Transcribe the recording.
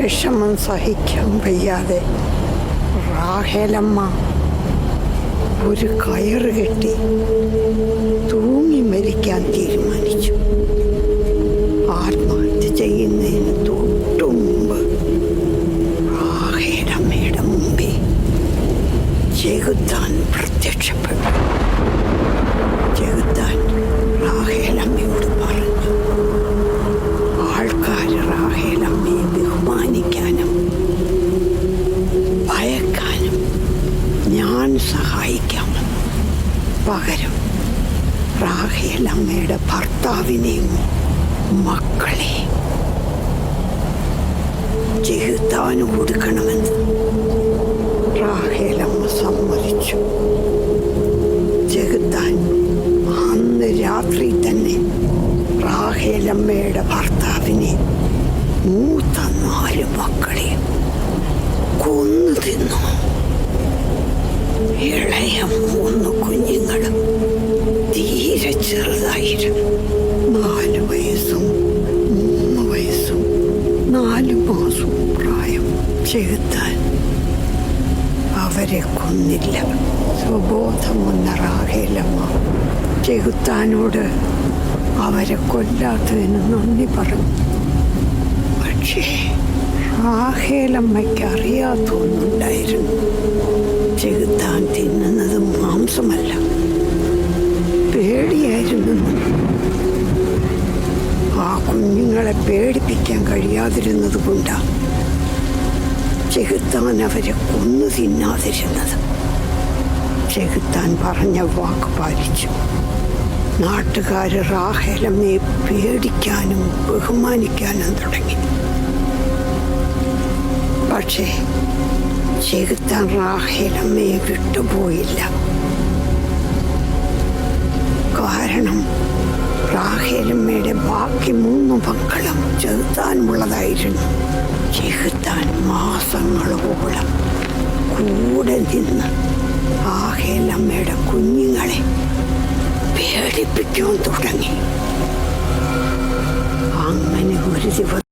വിഷമം സഹിക്കാൻ വയ്യാതെ റാഹേലമ്മ ഒരു കയറ് കെട്ടി തൂങ്ങി മരിക്കാൻ തീരുമാനിച്ചു. ആത്മഹത്യ ചെയ്യുന്നതിന് തൊട്ടു മുമ്പ് റാഹേലമ്മയുടെ മുമ്പിൽ ചെകുത്താൻ പ്രത്യക്ഷപ്പെട്ടു. ചെകുത്താൻ റാഹേലമ്മയോട് പറഞ്ഞു, ആൾക്കാർ റാഹേലമ്മയെ ബഹുമാനിക്കാനും ഭയക്കാനും ഞാൻ സഹായിക്കാമെന്ന്. പകരം റാഹേലമ്മയുടെ ഭർത്താവിനെയും മക്കളെ ചെകുത്താന് കൊടുക്കണമെന്ന് റാഹേലമ്മ സമ്മതിച്ചു. ചെകുത്താൻ അന്ന് രാത്രി തന്നെ റാഹേലമ്മയുടെ ഭർത്താവിനെ മൂത്ത 4 മക്കളെ കൊന്നു തിന്നു. ഇളയ 3 കുഞ്ഞുങ്ങളും തീരെ ചെറുതായിരുന്നു. 4 വയസ്സും 3 വയസ്സും 4 മാസവും പ്രായം. ചെകുത്താൻ അവരെ കൊന്നില്ല. സ്വബോധം വന്ന റാഹേലമ്മ ചെകുത്താനോട് അവരെ കൊല്ലാത്തതിന് നന്ദി പറഞ്ഞു. പക്ഷേ റാഹേലമ്മയ്ക്ക് അറിയാത്തൊന്നുണ്ടായിരുന്നു. ചെകുത്താൻ തിന്നുന്നത് മാംസമല്ല, പേടിയായിരുന്നു. ആ കുഞ്ഞുങ്ങളെ പേടിപ്പിക്കാൻ കഴിയാതിരുന്നത് കൊണ്ടാണ് ചെകുത്താൻ അവരെ കൊന്നു തിന്നാതിരുന്നത്. ചെകുത്താൻ പറഞ്ഞ വാക്ക് പാലിച്ചു. നാട്ടുകാർ റാഹേലമ്മയെ പേടിക്കാനും ബഹുമാനിക്കാനും തുടങ്ങി. പക്ഷേ ചെകുത്താൻ റാഹേലമ്മയെ വിട്ടുപോയില്ല. കാരണം റാഹേലമ്മയുടെ ബാക്കി 3 മക്കളും ചെകുത്താനുള്ളതായിരുന്നു. ചെകുത്താൻ മാസങ്ങളോളം കൂടെ നിന്ന് റാഹേലമ്മയുടെ കുഞ്ഞുങ്ങളെ പേടിപ്പിക്കാൻ തുടങ്ങി. അങ്ങനെ ഒരു ദിവസം